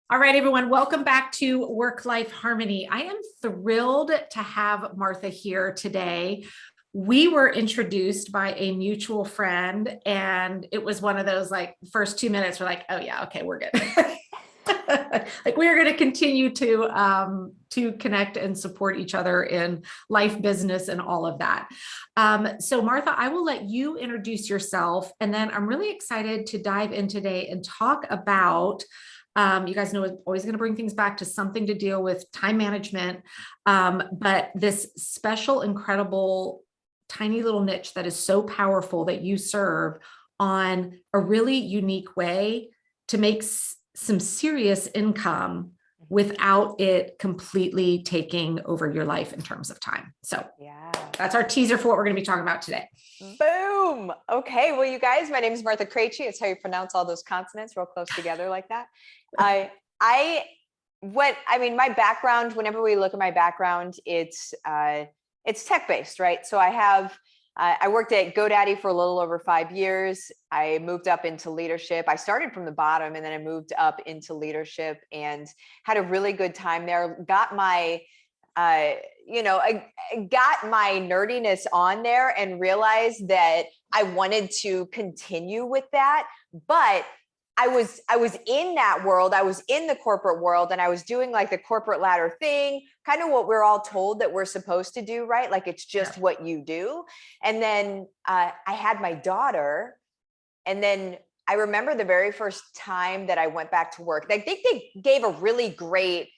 All right, everyone, welcome back to Work-Life Harmony. I am thrilled to have Martha here today. We were introduced by a mutual friend, and it was one of those like first 2 minutes, we're like, oh yeah, okay, we're good. Like we're going to continue to connect and support each other in life, business, and all of that. So Martha, I will let you introduce yourself, and then I'm really excited to dive in today and talk about you guys know I'm always going to bring things back to something to deal with time management, but this special, incredible, tiny little niche that is so powerful that you serve on a really unique way to make some serious income without it completely taking over your life in terms of time. So yeah, that's our teaser for what we're going to be talking about today. Boom. Okay. Well, you guys, my name is Martha Krejci. It's how you pronounce all those consonants real close together like that. My background, whenever we look at my background, it's tech-based, right? So I worked at GoDaddy for a little over 5 years. I moved up into leadership. I started from the bottom and then I moved up into leadership and had a really good time there. Got my I got my nerdiness on there and realized that I wanted to continue with that. But I was in that world. I was in the corporate world and I was doing like the corporate ladder thing, kind of what we're all told that we're supposed to do, right? Like it's just what you do. And then I had my daughter, and then I remember the very first time that I went back to work. I think they gave a really great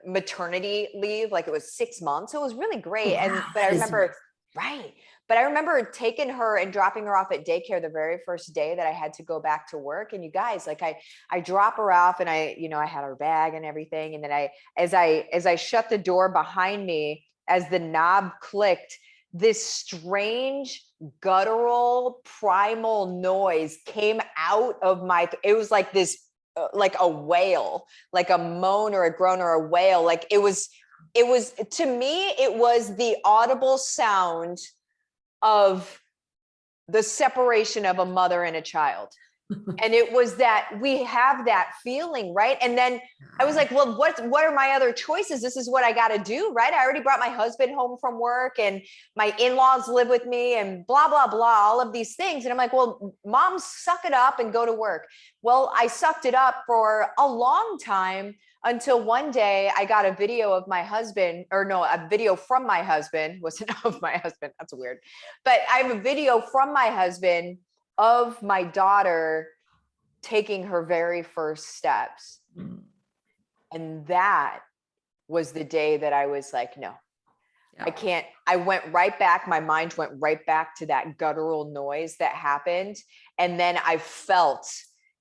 maternity leave, like it was 6 months. So it was really great. But I remember taking her and dropping her off at daycare the very first day that I had to go back to work. And you guys, like I drop her off and I had her bag and everything. And then as I shut the door behind me, as the knob clicked, this strange guttural primal noise came out of it was like this, like a wail, like a moan or a groan or a wail. Like it was to me, it was the audible sound of the separation of a mother and a child. And it was that we have that feeling, right? And then I was like, well, what are my other choices? This is what I got to do, right? I already brought my husband home from work and my in-laws live with me and blah, blah, blah, all of these things. And I'm like, well, mom, suck it up and go to work. Well, I sucked it up for a long time until one day I got a video of my husband, or no, a video from my husband, wasn't of my husband. That's weird. But I have a video from my husband of my daughter taking her very first steps. And that was the day that I was like, no, I can't. I went right back. My mind went right back to that guttural noise that happened. And then I felt,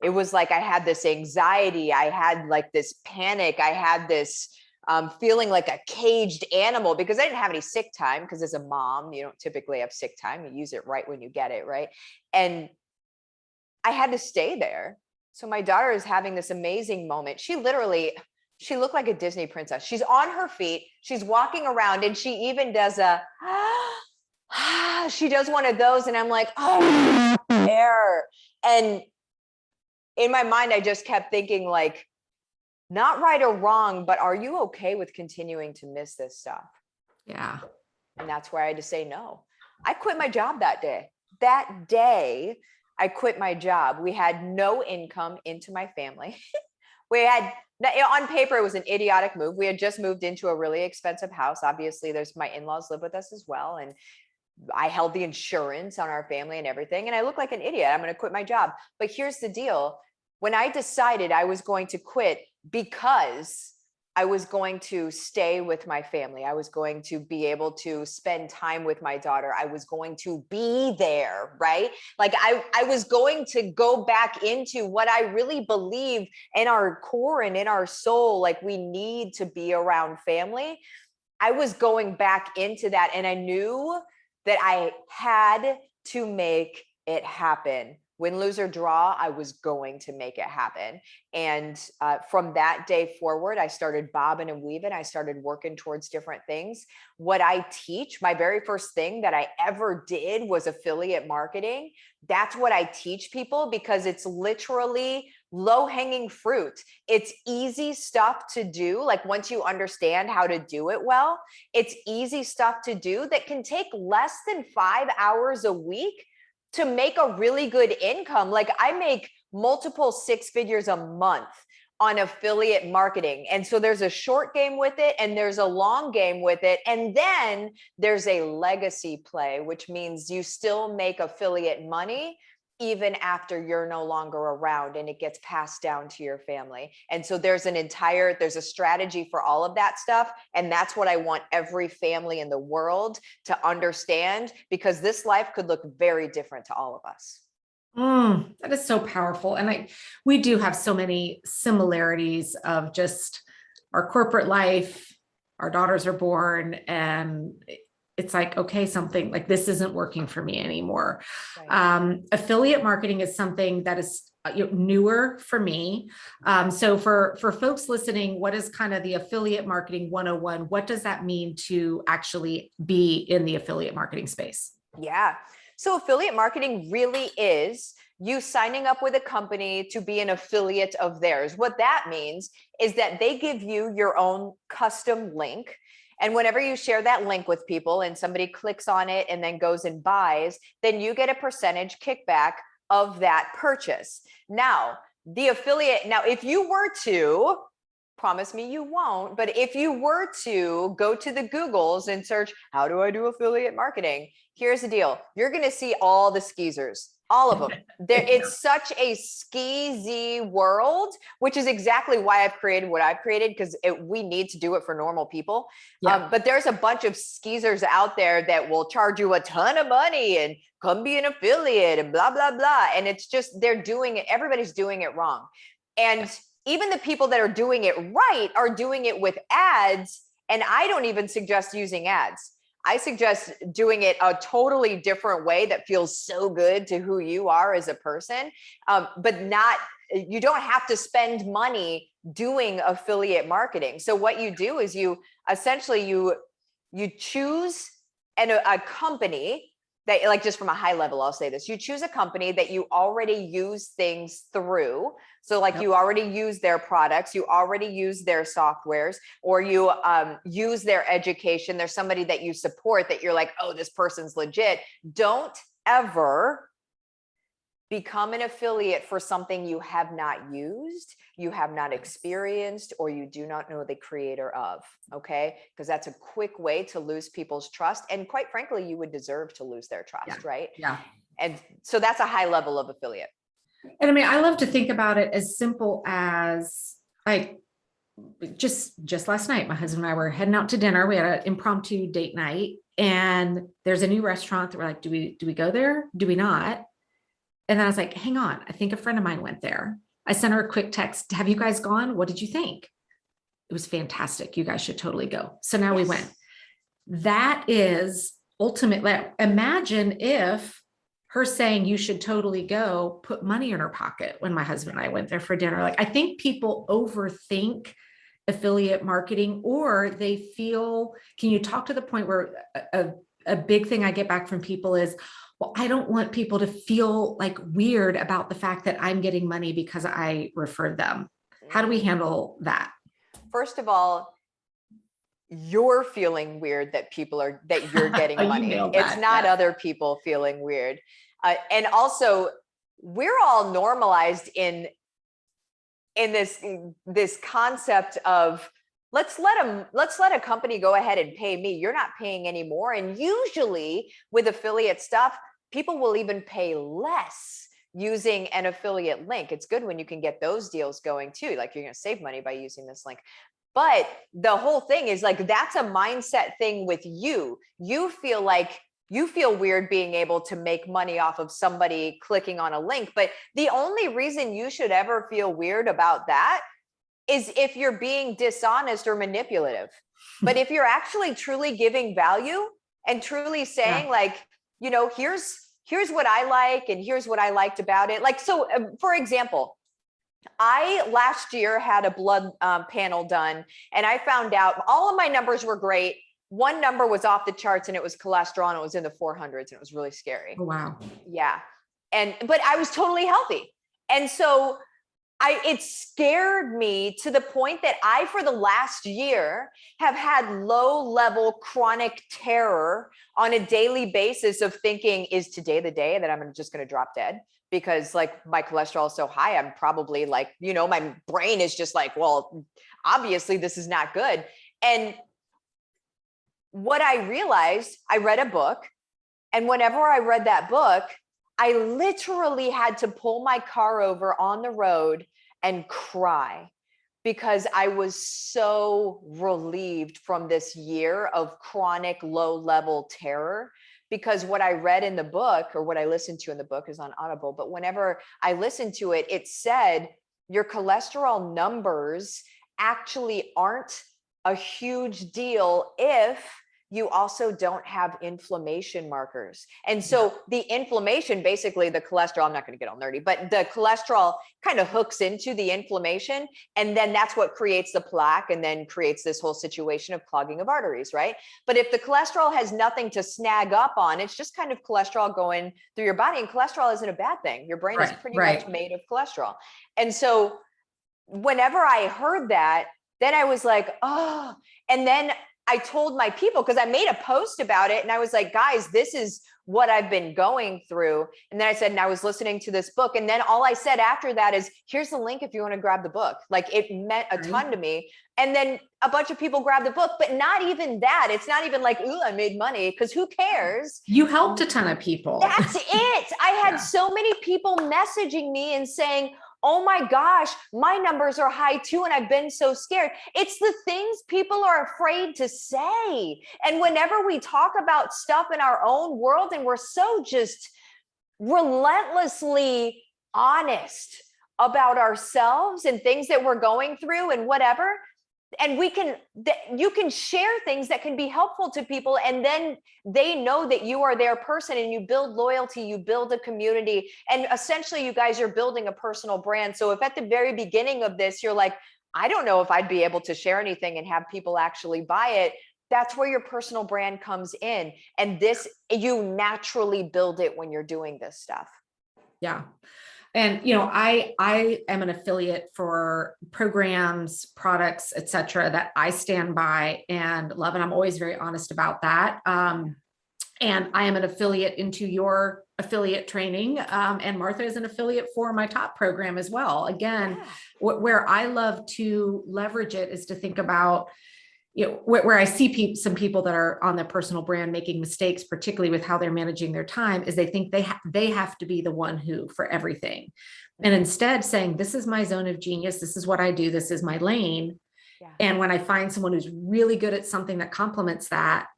it was like I had this anxiety. I had like this panic. I had this feeling like a caged animal because I didn't have any sick time, because as a mom, you don't typically have sick time. You use it right when you get it, right? And I had to stay there. So my daughter is having this amazing moment. She looked like a Disney princess. She's on her feet. She's walking around and she even does she does one of those. And I'm like, oh, air. And in my mind, I just kept thinking like, not right or wrong, but are you okay with continuing to miss this stuff? Yeah. And that's where I had to say no. I quit my job that day. That day, I quit my job. We had no income into my family. We had, on paper, it was an idiotic move. We had just moved into a really expensive house. Obviously, my in-laws live with us as well. And I held the insurance on our family and everything. And I looked like an idiot. I'm going to quit my job. But here's the deal. When I decided I was going to quit because I was going to stay with my family, I was going to be able to spend time with my daughter, I was going to be there, right? Like I was going to go back into what I really believe in our core and in our soul, like we need to be around family. I was going back into that, and I knew that I had to make it happen. Win, lose, or draw, I was going to make it happen. And from that day forward, I started bobbing and weaving. I started working towards different things. What I teach, my very first thing that I ever did was affiliate marketing. That's what I teach people, because it's literally low hanging fruit. It's easy stuff to do. Like once you understand how to do it well, it's easy stuff to do that can take less than 5 hours a week to make a really good income. Like I make multiple 6 figures a month on affiliate marketing. And so there's a short game with it and there's a long game with it. And then there's a legacy play, which means you still make affiliate money even after you're no longer around and it gets passed down to your family. And so there's a strategy for all of that stuff. And that's what I want every family in the world to understand, because this life could look very different to all of us. That is so powerful. And we do have so many similarities of just our corporate life. Our daughters are born and it's like, okay, something like this isn't working for me anymore. Right. Affiliate marketing is something that is newer for me. So for folks listening, what is kind of the affiliate marketing 101? What does that mean to actually be in the affiliate marketing space? Yeah. So affiliate marketing really is you signing up with a company to be an affiliate of theirs. What that means is that they give you your own custom link. And whenever you share that link with people and somebody clicks on it and then goes and buys, then you get a percentage kickback of that purchase. Now, if you were to, promise me you won't, but if you were to go to the Googles and search, how do I do affiliate marketing? Here's the deal. You're going to see all the skeezers, all of them. It's such a skeezy world, which is exactly why I've created what I've created, because we need to do it for normal people. Yeah. But there's a bunch of skeezers out there that will charge you a ton of money and come be an affiliate and blah, blah, blah. And it's just, everybody's doing it wrong. And even the people that are doing it right are doing it with ads. And I don't even suggest using ads. I suggest doing it a totally different way that feels so good to who you are as a person, but you don't have to spend money doing affiliate marketing. So what you do is you choose a company that, like, just from a high level, I'll say this, you choose a company that you already use things through. So like, yep, you already use their products, you already use their softwares, or you use their education. There's somebody that you support that you're like, oh, this person's legit. Don't ever become an affiliate for something you have not used, you have not experienced, or you do not know the creator of, okay? Because that's a quick way to lose people's trust. And quite frankly, you would deserve to lose their trust, right? Yeah. And so that's a high level of affiliate. And I mean, I love to think about it as simple as, like, just last night, my husband and I were heading out to dinner. We had an impromptu date night, and there's a new restaurant that we're like, do we go there? Do we not? And then I was like, hang on, I think a friend of mine went there. I sent her a quick text. Have you guys gone? What did you think? It was fantastic. You guys should totally go. So now we went. That is ultimately, imagine if her saying you should totally go put money in her pocket when my husband and I went there for dinner. Like, I think people overthink affiliate marketing, or they feel, can you talk to the point where a big thing I get back from people is, well, I don't want people to feel like weird about the fact that I'm getting money because I referred them. How do we handle that? First of all, you're feeling weird that you're getting money. It's not other people feeling weird. And also, we're all normalized in this concept of, let's let a company go ahead and pay me. You're not paying anymore. And usually with affiliate stuff, people will even pay less using an affiliate link. It's good when you can get those deals going too. Like, you're going to save money by using this link. But the whole thing is, like, that's a mindset thing with you. You feel weird being able to make money off of somebody clicking on a link. But the only reason you should ever feel weird about that is if you're being dishonest or manipulative. But if you're actually truly giving value and truly saying, like, you know, here's what I like and here's what I liked about it. Like, so for example, I last year had a blood panel done, and I found out all of my numbers were great. One number was off the charts, and it was cholesterol, and it was in the 400s, and it was really scary. Oh, wow. Yeah. But I was totally healthy. And so it scared me to the point that I, for the last year, have had low level chronic terror on a daily basis of thinking, is today the day that I'm just going to drop dead? Because like my cholesterol is so high, I'm probably like, you know, my brain is just like, well, obviously this is not good. And what I realized, I read a book, and whenever I read that book, I literally had to pull my car over on the road and cry because I was so relieved from this year of chronic low level terror. Because what I read in the book, or what I listened to in the book, is on Audible, but whenever I listened to it, it said your cholesterol numbers actually aren't a huge deal if you also don't have inflammation markers. And so the inflammation, basically the cholesterol, I'm not going to get all nerdy, but the cholesterol kind of hooks into the inflammation. And then that's what creates the plaque and then creates this whole situation of clogging of arteries, right? But if the cholesterol has nothing to snag up on, it's just kind of cholesterol going through your body. And cholesterol isn't a bad thing. Your brain is pretty much made of cholesterol. And so whenever I heard that, then I was like, oh, and then I told my people, because I made a post about it and I was like, guys, this is what I've been going through. And then I said, and I was listening to this book. And then all I said after that is, here's the link if you want to grab the book. Like, it meant a ton to me. And then a bunch of people grabbed the book, but not even that. It's not even like, ooh, I made money, because who cares? You helped a ton of people. That's it. I had so many people messaging me and saying, oh my gosh, my numbers are high too, and I've been so scared. It's the things people are afraid to say. And whenever we talk about stuff in our own world, and we're so just relentlessly honest about ourselves and things that we're going through and whatever, and you can share things that can be helpful to people, and then they know that you are their person, and you build loyalty, you build a community, and essentially you guys are building a personal brand. So if at the very beginning of this you're like, I don't know if I'd be able to share anything and have people actually buy it, that's where your personal brand comes in. And this, you naturally build it when you're doing this stuff. Yeah. And, you know, I am an affiliate for programs, products, et cetera, that I stand by and love. And I'm always very honest about that. And I am an affiliate into your affiliate training. And Martha is an affiliate for my top program as well. Again, where I love to leverage it is to think about, you know, where I see some people that are on their personal brand making mistakes, particularly with how they're managing their time, is they think they have to be the one who for everything. And instead saying, this is my zone of genius. This is what I do. This is my lane. Yeah. And when I find someone who's really good at something that complements that,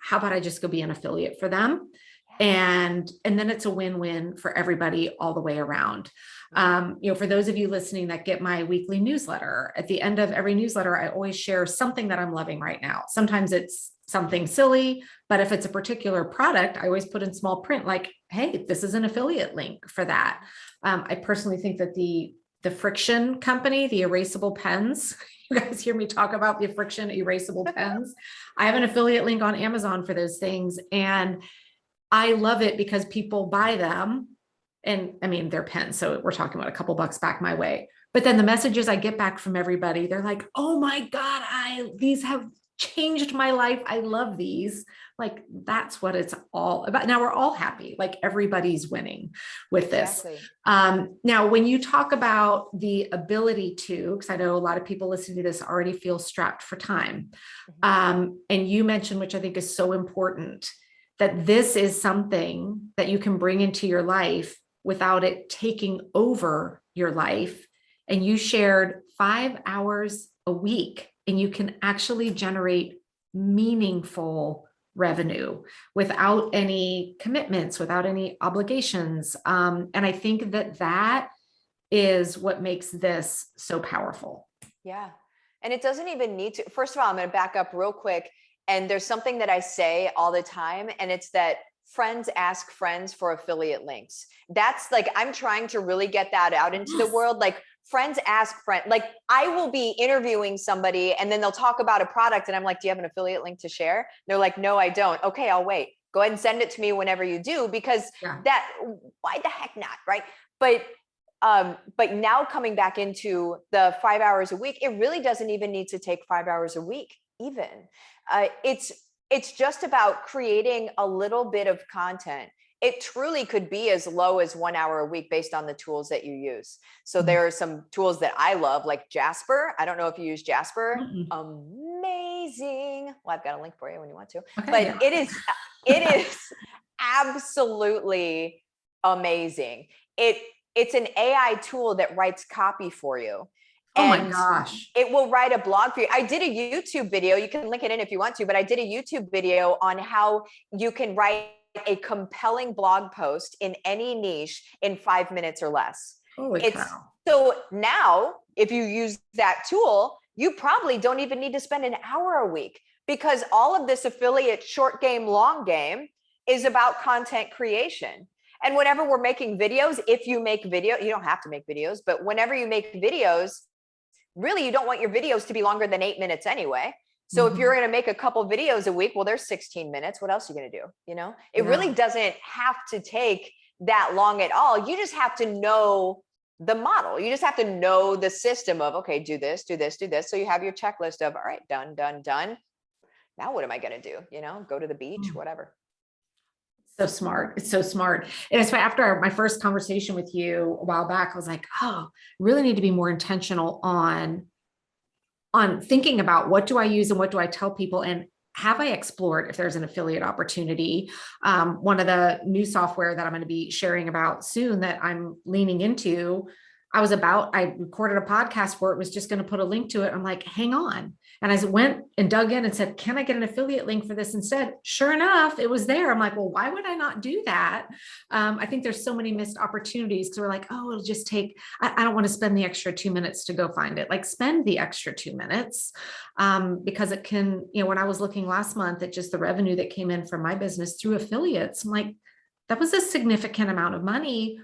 how about I just go be an affiliate for them? And then it's a win-win for everybody all the way around. You know, for those of you listening that get my weekly newsletter, at the end of every newsletter, I always share something that I'm loving right now. Sometimes it's something silly, but if it's a particular product, I always put in small print, like, hey, this is an affiliate link for that. I personally think that the Friction company, the erasable pens, you guys hear me talk about the Friction erasable pens. I have an affiliate link on Amazon for those things. And I love it because people buy them. And I mean, they're pens, so we're talking about a couple bucks back my way. But then the messages I get back from everybody, they're like, oh my God, these have changed my life. I love these. Like, that's what it's all about. Now we're all happy. Like, everybody's winning with this. Exactly. Now, when you talk about the ability to, because I know a lot of people listening to this already feel strapped for time. And you mentioned, which I think is so important, that this is something that you can bring into your life without it taking over your life. And you shared 5 hours a week, and you can actually generate meaningful revenue without any commitments, without any obligations. And I think that is what makes this so powerful. Yeah. And it doesn't even need to. First of all, I'm going to back up real quick. And there's something that I say all the time, and it's that friends ask friends for affiliate links. That's like, I'm trying to really get that out into the world. Like, friends ask friends. Like, I will be interviewing somebody and then they'll talk about a product and I'm like, do you have an affiliate link to share? They're like, no, I don't. Okay, I'll wait. Go ahead and send it to me whenever you do, because why the heck not, right? But But now coming back into the 5 hours a week, it really doesn't even need to take 5 hours a week even. It's just about creating a little bit of content. It truly could be as low as 1 hour a week based on the tools that you use. So there are some tools that I love, like Jasper. I don't know if you use Jasper. Amazing. Well, I've got a link for you when you want to, Okay, but yeah. it is absolutely amazing. It's an AI tool that writes copy for you. Oh my And gosh. it will write a blog for you. I did a YouTube video. You can link it in if you want to, but I did a YouTube video on how you can write a compelling blog post in any niche in 5 minutes or less. Holy cow. So now, if you use that tool, you probably don't even need to spend an hour a week, because all of this affiliate short game, long game is about content creation. And whenever we're making videos, if you make video, you don't have to make videos, but whenever you make videos, really, you don't want your videos to be longer than 8 minutes anyway. So if you're going to make a couple videos a week, well, there's 16 minutes. What else are you going to do? You know, it really doesn't have to take that long at all. You just have to know the model. You just have to know the system of, okay, do this, do this, do this. So you have your checklist of, all right, done, done, done. Now what am I going to do? You know, go to the beach, whatever. So smart. It's so smart. And it's after my first conversation with you a while back, I was like, oh, really need to be more intentional on thinking about what do I use and what do I tell people, and have I explored if there's an affiliate opportunity. One of the new software that I'm going to be sharing about soon that I'm leaning into, I recorded a podcast where it was just going to put a link to it. I'm like, hang on. And I went and dug in and said, can I get an affiliate link for this instead? Sure enough, it was there. I'm like, well, why would I not do that? I think there's so many missed opportunities because we're like, oh, it'll just take, I don't want to spend the extra 2 minutes to go find it. Like, spend the extra 2 minutes because it can, when I was looking last month at just the revenue that came in from my business through affiliates, I'm like, that was a significant amount of money.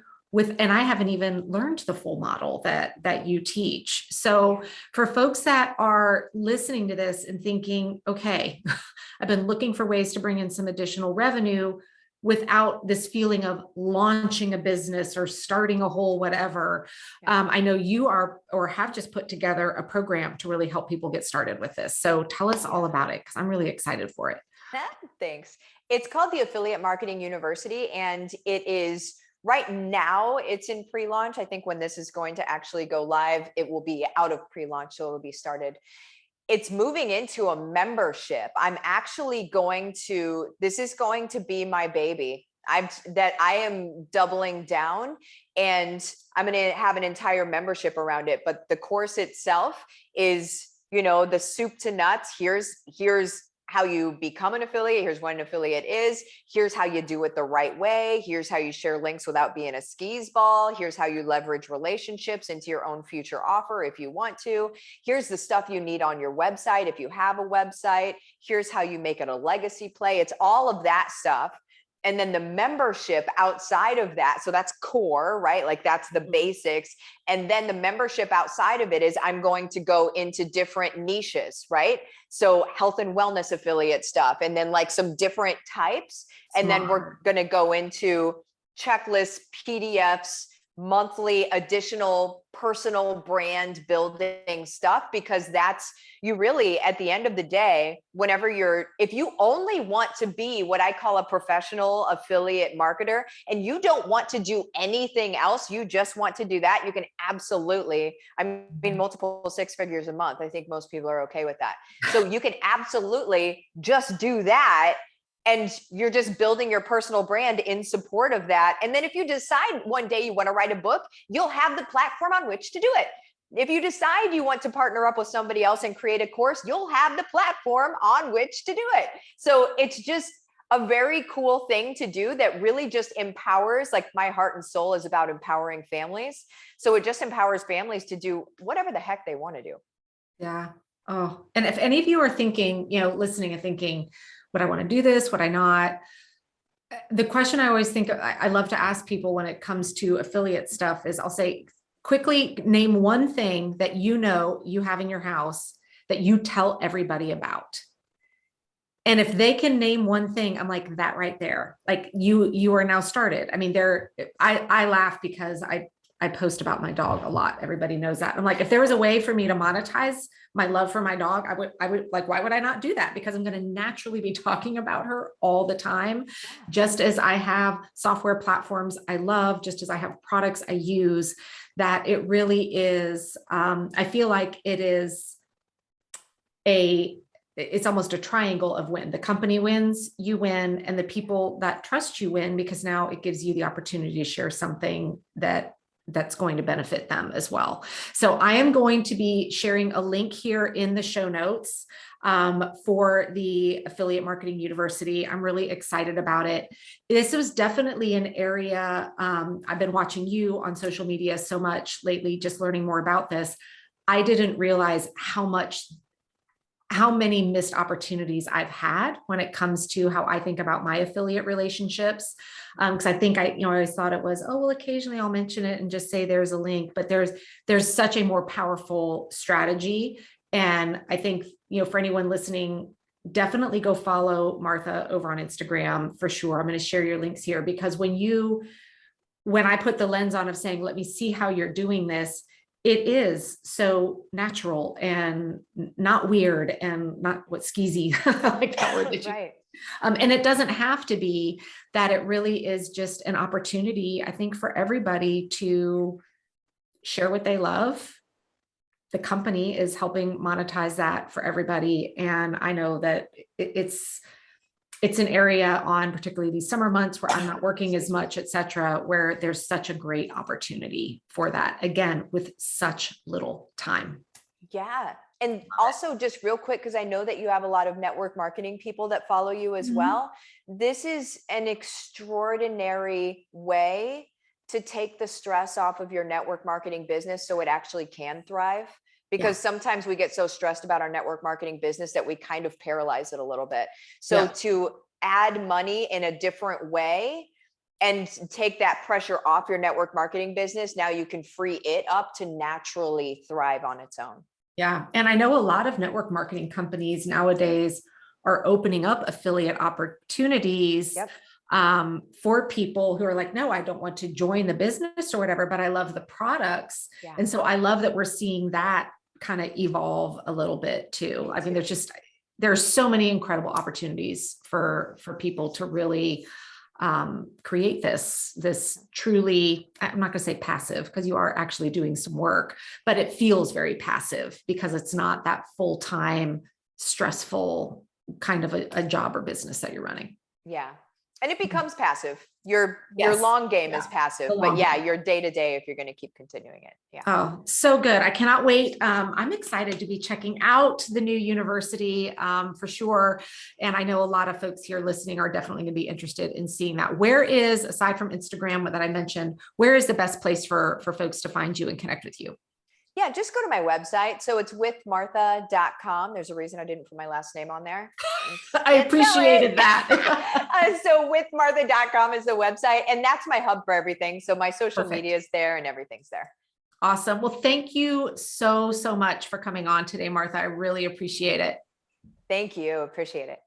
And I haven't even learned the full model that you teach. So for folks that are listening to this and thinking, okay, I've been looking for ways to bring in some additional revenue without this feeling of launching a business or starting a whole whatever. I know you are or have just put together a program to really help people get started with this. So tell us all about it, because I'm really excited for it. Thanks. It's called the Affiliate Marketing University, and it is right now it's in pre-launch. I think when this is going to actually go live, it will be out of pre-launch, so it will be started. It's moving into a membership. I'm actually this is going to be my baby. I am doubling down, and I'm going to have an entire membership around it. But the course itself is, the soup to nuts. Here's how you become an affiliate. Here's what an affiliate is. Here's how you do it the right way. Here's how you share links without being a skis ball. Here's how you leverage relationships into your own future offer if you want to. Here's the stuff you need on your website if you have a website. Here's how you make it a legacy play. It's all of that stuff. And then the membership outside of that. So that's core, right? Like that's the basics. And then the membership outside of it is I'm going to go into different niches, right? So health and wellness affiliate stuff, and then like some different types. And then we're going to go into checklists, PDFs, monthly additional personal brand building stuff, because you really, at the end of the day, if you only want to be what I call a professional affiliate marketer and you don't want to do anything else, you just want to do that, you can absolutely, multiple 6 figures a month. I think most people are okay with that. So you can absolutely just do that. And you're just building your personal brand in support of that. And then if you decide one day you want to write a book, you'll have the platform on which to do it. If you decide you want to partner up with somebody else and create a course, you'll have the platform on which to do it. So it's just a very cool thing to do that really just empowers, like my heart and soul is about empowering families. So it just empowers families to do whatever the heck they want to do. Yeah. Oh, and if any of you are thinking, listening and thinking, would I want to do this? Would I not? The question I always think I love to ask people when it comes to affiliate stuff is I'll say, quickly name one thing that you have in your house that you tell everybody about. And if they can name one thing, I'm like, that right there, like you are now started. I mean, I laugh because I I post about my dog a lot. Everybody knows that. I'm like, if there was a way for me to monetize my love for my dog, I would like, why would I not do that? Because I'm going to naturally be talking about her all the time, just as I have software platforms I love, just as I have products I use, that it really is, I feel like it is it's almost a triangle of win. The company wins, you win, and the people that trust you win, because now it gives you the opportunity to share something that's going to benefit them as well. So I am going to be sharing a link here in the show notes for the Affiliate Marketing University. I'm really excited about it. This was definitely an area, I've been watching you on social media so much lately, just learning more about this. I didn't realize how many missed opportunities I've had when it comes to how I think about my affiliate relationships. Because I think I always thought it was, oh, well, occasionally I'll mention it and just say there's a link, but there's such a more powerful strategy. And I think, for anyone listening, definitely go follow Martha over on Instagram for sure. I'm going to share your links here, because when I put the lens on of saying, let me see how you're doing this, it is so natural and not weird and not what skeezy, like that word that you, right. And it doesn't have to be that. It really is just an opportunity, I think, for everybody to share what they love. The company is helping monetize that for everybody. And I know that it's an area on particularly these summer months where I'm not working as much, et cetera, where there's such a great opportunity for that, again, with such little time. Yeah. And also just real quick, because I know that you have a lot of network marketing people that follow you as well. This is an extraordinary way to take the stress off of your network marketing business so it actually can thrive. Because sometimes we get so stressed about our network marketing business that we kind of paralyze it a little bit. So to add money in a different way and take that pressure off your network marketing business, now you can free it up to naturally thrive on its own. Yeah. And I know a lot of network marketing companies nowadays are opening up affiliate opportunities for people who are like, no, I don't want to join the business or whatever, but I love the products. And so I love that we're seeing that kind of evolve a little bit too. I mean, there's so many incredible opportunities for people to really create this truly, I'm not going to say passive, because you are actually doing some work, but it feels very passive because it's not that full-time, stressful kind of a job or business that you're running. Yeah. And it becomes passive. Your long game is passive, but your day-to-day, if you're going to keep continuing it. Yeah. Oh, so good. I cannot wait. I'm excited to be checking out the new university for sure. And I know a lot of folks here listening are definitely going to be interested in seeing that. Where is, aside from Instagram that I mentioned, where is the best place for folks to find you and connect with you? Yeah, just go to my website. So it's withmartha.com. There's a reason I didn't put my last name on there. I appreciated that. So withmartha.com is the website, and that's my hub for everything. So my social media is there and everything's there. Awesome. Well, thank you so much for coming on today, Martha. I really appreciate it. Thank you. Appreciate it.